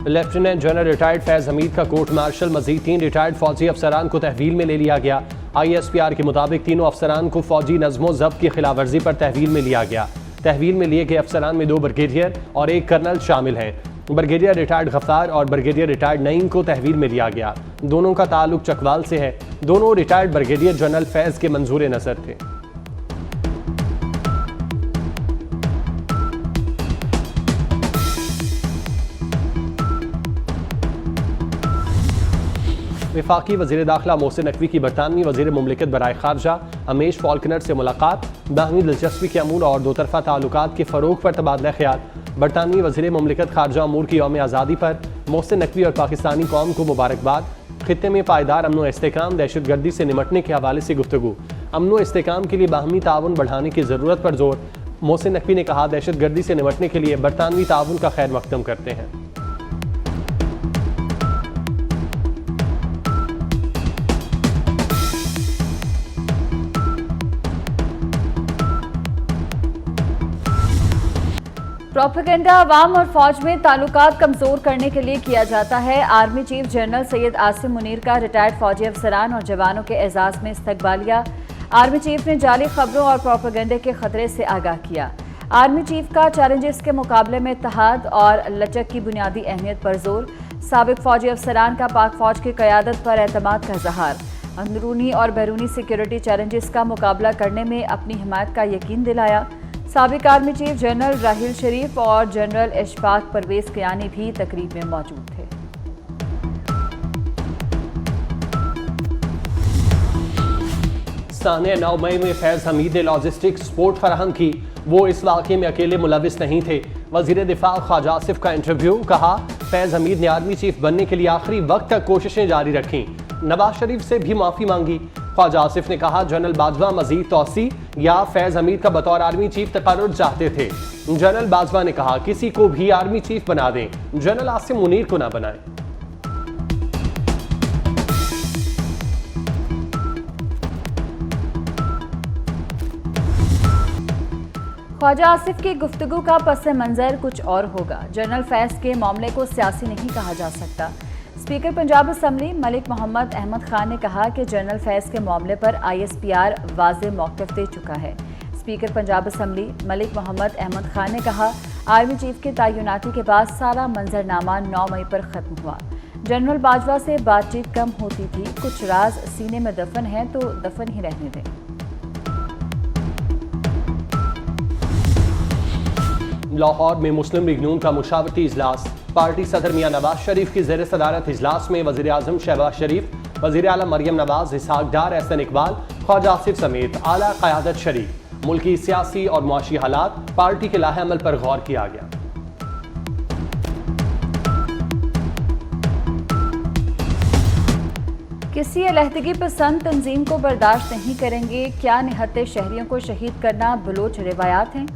Lieutenant general retired Faiz Hamid का court martial मजीद 3 retired फौजी अफसरान को तहवील में ले लिया गया। ISPR के मुताबिक तीनों अफसरान को फौजी नज़्मो ज़ब्त की खिलाफ वर्जी पर तहवील में लिया गया। तहवील में लिए गए अफसरान में 2 ब्रिगेडियर और 1 कर्नल शामिल हैं। ब्रिगेडियर रिटायर्ड गफ्तार और ब्रिगेडियर रिटायर्ड नईम को तहवील में लिया गया। दोनों का ताल्लुक चकवाल से है। दोनों रिटायर्ड ब्रिगेडियर जनरल फैज के मंजूर नजर थे। वफाकी वज़ीर दाखिला मोहसिन नकवी की बरतानवी वज़ीर मुमलिकत बराए खारजा अमेश फॉल्कनर से मुलाकात, बाहमी दिलचस्पी के अमूर और दोतरफा ताल्लुकात के फ़रोग पर तबादला ख्याल। बरतानवी वज़ीर मुमलिकत खारजा अमूर की यौम आज़ादी पर मोहसिन नकवी और पाकिस्तानी कौम को मुबारकबाद। खित्ते में पायदार अमन व इस्तेकाम, दहशत गर्दी से निमटने के हवाले से गुफ्तगू। अमन व इस्तेकाम के लिए बाहमी ताउन बढ़ाने की ज़रूरत पर जोर। मोहसिन नकवी ने कहा, दहशत गर्दी से निमटने के लिए बरतानवी ताउन का खैर मकदम करते हैं। प्रोपेगेंडा अवाम और फौज में ताल्लुकात कमजोर करने के लिए किया जाता है। Army chief general Syed Asim Munir का रिटायर्ड फौजी अफसरान और जवानों के एजाज में इस्तकबालिया। आर्मी चीफ ने जाली खबरों और प्रोपेगेंडे के खतरे से आगाह किया। आर्मी चीफ का चैलेंजेस के मुकाबले में इत्तेहाद और लचक की बुनियादी अहमियत पर जोर। साबिक फौजी अफसरान का पाक फौज की क़यादत पर एतमाद का इज़हार। अंदरूनी और बैरूनी सिक्योरिटी चैलेंजेस का मुकाबला करने में अपनी हिमायत का यकीन दिलाया। साबिक आर्मी चीफ जनरल राहिल शरीफ और जनरल इशफाक परवेज कियानी भी तकरीब में मौजूद थे। साने 9 मई में फैज हमीद ने लॉजिस्टिक सपोर्ट फराहम की। वो इस वाक़े में अकेले मुलविस नहीं थे। वज़ीर दिफा ख्वाजा आसिफ का इंटरव्यू, कहा फैज हमीद ने आर्मी चीफ बनने के लिए आखिरी वक्त तक कोशिशें जारी रखी। नवाज शरीफ से भी माफ़ी मांगी। ख्वाजा आसिफ ने कहा, जनरल बाजवा मजीद तौसी या फैज हमीद का बतौर आर्मी चीफ तकर्रुर चाहते थे। जनरल बाजवा ने कहा, किसी को भी आर्मी चीफ बना दें, जनरल आसिम मुनीर को ना बनाएं। ख्वाजा आसिफ की गुफ्तगू का पस मंजर कुछ और होगा। जनरल फैज के मामले को सियासी नहीं कहा जा सकता। स्पीकर पंजाब असम्बली मलिक मोहम्मद अहमद खान ने कहा कि जनरल फैज के मामले पर ISPR वाज़े मौक़िफ़ दे चुका है। स्पीकर पंजाब असम्बली मलिक मोहम्मद अहमद खान ने कहा, आर्मी चीफ के तैनाती के बाद सारा मंजरनामा 9 मई पर ख़त्म हुआ। जनरल बाजवा से बातचीत कम होती थी। कुछ राज सीने में दफन है तो दफन ही रहने दें। लाहौर में मुस्लिम लीग नून का मुशावरती इजलास। पार्टी सदर मियां नवाज शरीफ की ज़ेर सदारत इजलास में वज़ीर आज़म शहबाज शरीफ, वज़ीर आला मरियम नवाज, इसहाक डार, एहसन इकबाल, ख्वाजा आसिफ समेत आला क़यादत शरीक। मुल्की सियासी और मुआशी हालात, पार्टी के लाहे अमल पर गौर किया गया। किसी अलहदगी पसंद तंजीम को बर्दाश्त नहीं करेंगे। क्या निहत्ते शहरियों को शहीद करना बलोच रिवायात हैं?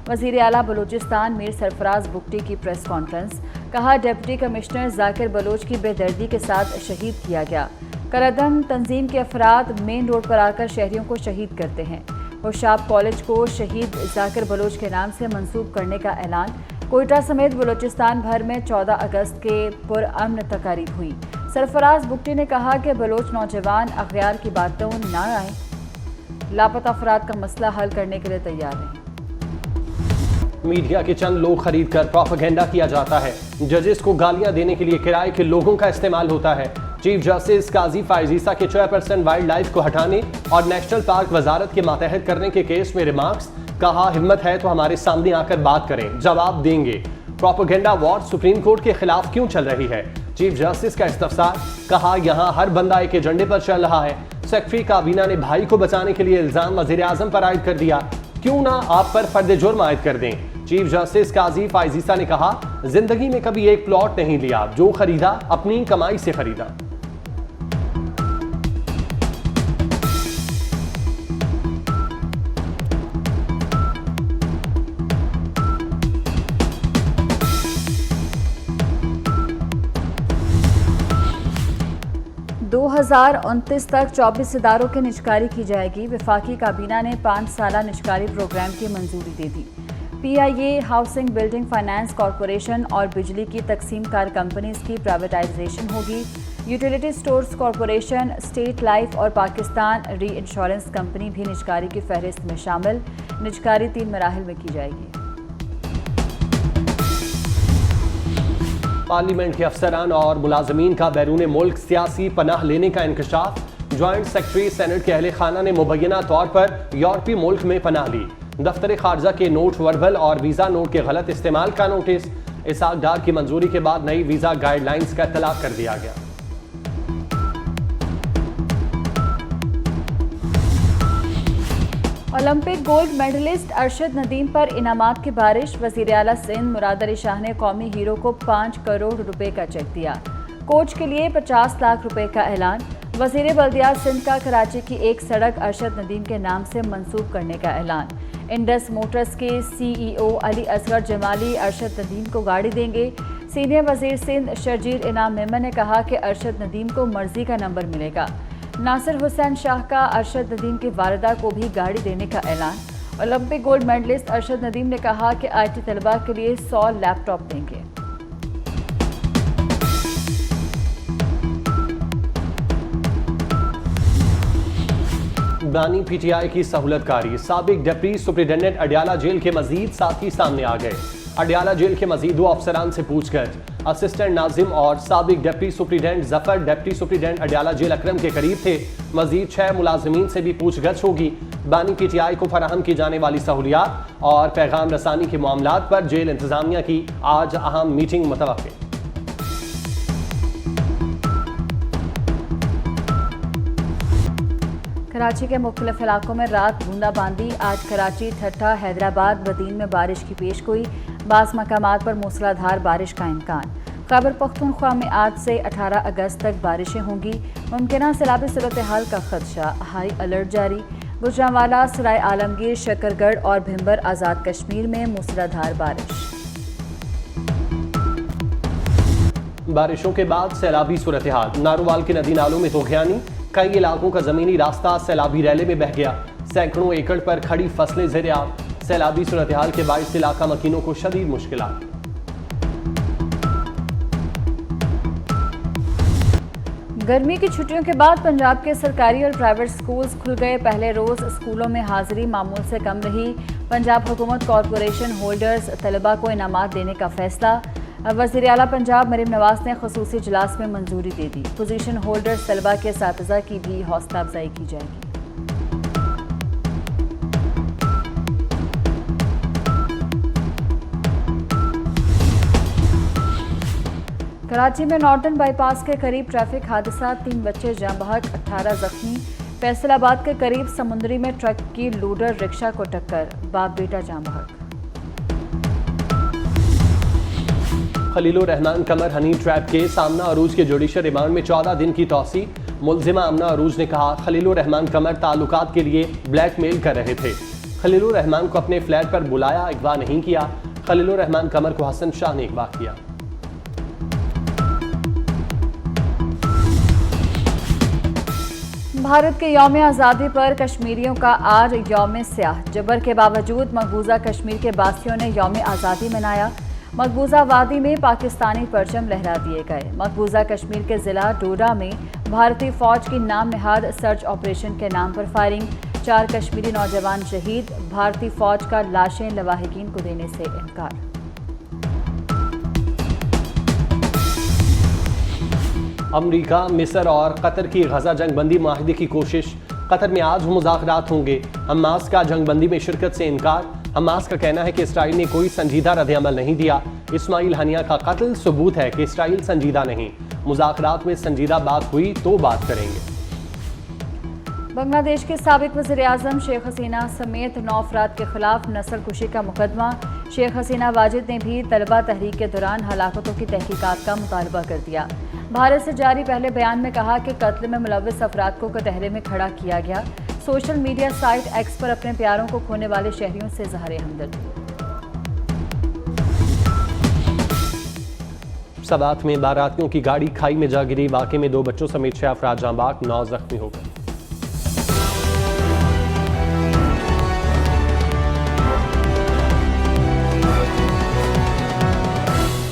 वज़ीर आला बलूचिस्तान मीर सरफराज बुगटी की प्रेस कॉन्फ्रेंस, कहा डिप्टी कमिश्नर जाकिर बलोच की बेदर्दी के साथ शहीद किया गया। करदम तंजीम के अफराद मेन रोड पर आकर शहरियों को शहीद करते हैं। होशाब कॉलेज को शहीद जाकिर बलोच के नाम से मंसूब करने का ऐलान। कोयटा समेत बलूचिस्तान भर में 14 अगस्त के पुरअमन तकारीब हुई। सरफराज बुगटी ने कहा कि बलोच नौजवान अगयार की बातों न आए, लापता अफराद का मसला हल करने के लिए तैयार हैं। मीडिया के चंद लोग खरीद कर प्रोपेगेंडा किया जाता है। जजेस को गालियां देने के लिए किराए के लोगों का इस्तेमाल होता है। चीफ जस्टिस काजी फायजीसा के चेयरपर्सन वाइल्ड लाइफ को हटाने और नेशनल पार्क वजारत के मातहत करने के केस में रिमार्क्स, कहा हिम्मत है तो हमारे सामने आकर बात करें, जवाब देंगे। प्रोपेगेंडा वॉर सुप्रीम कोर्ट के खिलाफ क्यों चल रही है? चीफ जस्टिस का इस्तफसार, कहा यहाँ हर बंदा एक एजेंडे पर चल रहा है। सेक्रेटरी काबीना ने भाई को बचाने के लिए इल्जाम वजीर आजम पर आयद कर दिया, क्यों ना आप पर फर्द जुर्म आयद कर दें। चीफ जस्टिस काजी फायजीसा ने कहा, जिंदगी में कभी एक प्लॉट नहीं लिया, जो खरीदा अपनी कमाई से खरीदा। दो 2029 तक 24 इदारों की निजकारी की जाएगी। वफाकी काबीना ने 5 साला निजकारी प्रोग्राम की मंजूरी दे दी। PIA, housing building finance corporation और बिजली की तकसीम कार कंपनीज की प्राइवेटाइजेशन होगी। Utility stores corporation, state life और पाकिस्तान री इंश्योरेंस कंपनी भी निजकारी की फहरिस्त में शामिल। निजकारी 3 मराहिल में की जाएगी। पार्लियामेंट के अफसरान और मुलाजमीन का बैरून मुल्क सियासी पनाह लेने का इंकशाफ। ज्वाइंट सेक्रेटरी सेनेट के अहले खाना ने मुबैना तौर पर यूरोपीय मुल्क में पनाह ली। दफ्तर खारजा के नोट वर्बल और वीज़ा नोट के गलत इस्तेमाल का नोटिस। इसहाक डार की मंजूरी के बाद नई वीज़ा गाइडलाइंस का इतलाक कर दिया गया। Olympic gold medalist Arshad Nadeem पर इनामात की बारिश। वज़ीर आला सिंध मुराद अली शाह ने कौमी हीरो को 5 करोड़ रुपए का चेक दिया। कोच के लिए 50 लाख रुपए का ऐलान। वज़ीर बल्दियात सिंध का कराची की एक सड़क अरशद नदीम के नाम से मंसूब करने का ऐलान। इंडस मोटर्स के CEO अली असगर जमाली अरशद नदीम को गाड़ी देंगे। सीनियर वज़ीर सिंध शर्जील इनाम मेमन ने कहा कि अरशद नदीम को मर्जी का नंबर मिलेगा। नासिर हुसैन शाह का अरशद नदीम की वालिदा को भी गाड़ी देने का ऐलान। Olympic gold medalist Arshad Nadeem ने कहा कि IT तलबा के लिए 100 लैपटॉप देंगे। बानी PTI की सहूलतकारी। साबिक डिप्टी सुप्रिंटेंडेंट अडियाला जेल के मजीद साथी सामने आ गए। अडियाला जेल के मजीद 2 अफसरान से पूछगछ। असिस्टेंट नाजिम और साबिक deputy superintendent Zafar deputy superintendent Adiala jail Akram के करीब थे। मजीद 6 मुलाजमीन से भी पूछगछ होगी। बानी PTI को फराहम की जाने वाली सहूलियात और पैगाम रसानी के मामलात पर जेल इंतजामिया की आज अहम मीटिंग मुतवक्किल। कराची के मुख्तलिफ इलाकों में रात बूंदाबांदी। आज कराची, ठट्टा, हैदराबाद, बदीन में बारिश की पेशगोई। बाज़ मकामात पर मूसलाधार बारिश का इम्कान। खैबर पख्तूनख्वा में आज से 18 अगस्त तक बारिशें होंगी। मुमकिन सैलाबी सूरत हाल का खदशा, हाई अलर्ट जारी। गुजरांवाला, सराय आलमगीर, शकरगढ़ और भिम्बर आज़ाद कश्मीर में मूसलाधार बारिश। बारिशों के बाद सैलाबी सूरत हाल। नारोवाल के नदी नालों में तोगयानी। कई इलाकों का जमीनी रास्ता सैलाबी रैले में बह गया। सैकड़ों एकड़ पर खड़ी फसलें ज़ेर-ए-आब। सैलाबी सूरत हाल के बाइस इलाका मकीनों को शदीद मुश्किलात। गर्मी की छुट्टियों के बाद पंजाब के सरकारी और प्राइवेट स्कूल्स खुल गए। पहले रोज स्कूलों में हाजिरी मामूल से कम रही। पंजाब हुकूमत कॉरपोरेशन होल्डर्स तलबा को इनामात देने का फैसला। वज़ीर आला पंजाब मरीम नवाज ने ख़ुसूसी इजलास में मंजूरी दे दी। पोजीशन होल्डर्स तलबा के असातिज़ा की भी हौसला अफजाई की जाएगी। कराची में नॉर्टन बाईपास के करीब ट्रैफिक हादसा। 3 बच्चे जाँ बहक, 18 जख्मी। फैसलाबाद के करीब समुंदरी में ट्रक की लोडर रिक्शा को टक्कर, बाप बेटा जाँ बहक। खलीलुर रहमान कमर हनी ट्रैप केस। आमना अरूज के जुडिशल रिमांड में 14 दिन की तौसी। मुलजिमा आमना अरूज ने कहा खलीलुर रहमान कमर ताल्लुकात के लिए ब्लैकमेल कर रहे थे। खलीलुर रहमान को अपने फ्लैट पर बुलाया, अगवा नहीं किया। खलीलुर रहमान कमर को हसन शाह ने अगवा किया। भारत के यौम आज़ादी पर कश्मीरियों का आज यौम स्याह। जबर के बावजूद मकबूजा कश्मीर के बासियों ने यौम आज़ादी मनाया। मकबूजा वादी में पाकिस्तानी परचम लहरा दिए गए। मकबूजा कश्मीर के ज़िला डोडा में भारतीय फ़ौज की नाम नहाद सर्च ऑपरेशन के नाम पर फायरिंग। 4 कश्मीरी नौजवान शहीद। भारतीय फ़ौज का लाशें लवाहिकीन को देने से इनकार। अमरीका, मिस्र और कतर की गजा जंगबंदी माहिदे की कोशिश। कतर में आज मुज़ाकरात होंगे। हमास का जंगबंदी में शिरकत से इनकार। हमास का कहना है कि इसराइल ने कोई संजीदा रद्द-ए-अमल नहीं दिया। इस्माइल हनिया का कत्ल सबूत है कि इसराइल संजीदा नहीं। मुज़ाकरात में संजीदा बात हुई तो बात करेंगे। बांग्लादेश के साबिक वज़ीर-ए-आज़म शेख हसीना समेत 9 अफराद के खिलाफ नस्लकुशी का मुकदमा। शेख हसीना वाजिद ने भी तलबा तहरीक के दौरान हलाकतों की तहकीकात का मुतालबा कर दिया। भारत से जारी पहले बयान में कहा कि कत्ल में मुलव्विस अफराद को कटहरे में खड़ा किया गया। सोशल मीडिया साइट एक्स पर अपने प्यारों को खोने वाले शहरियों से इज़हार हमदर्दी। सबात में बारातियों की गाड़ी खाई में जा गिरी। वाक़े में 2 बच्चों समेत 6 अफराद जाँ बहक, 9 जख्मी हो गए।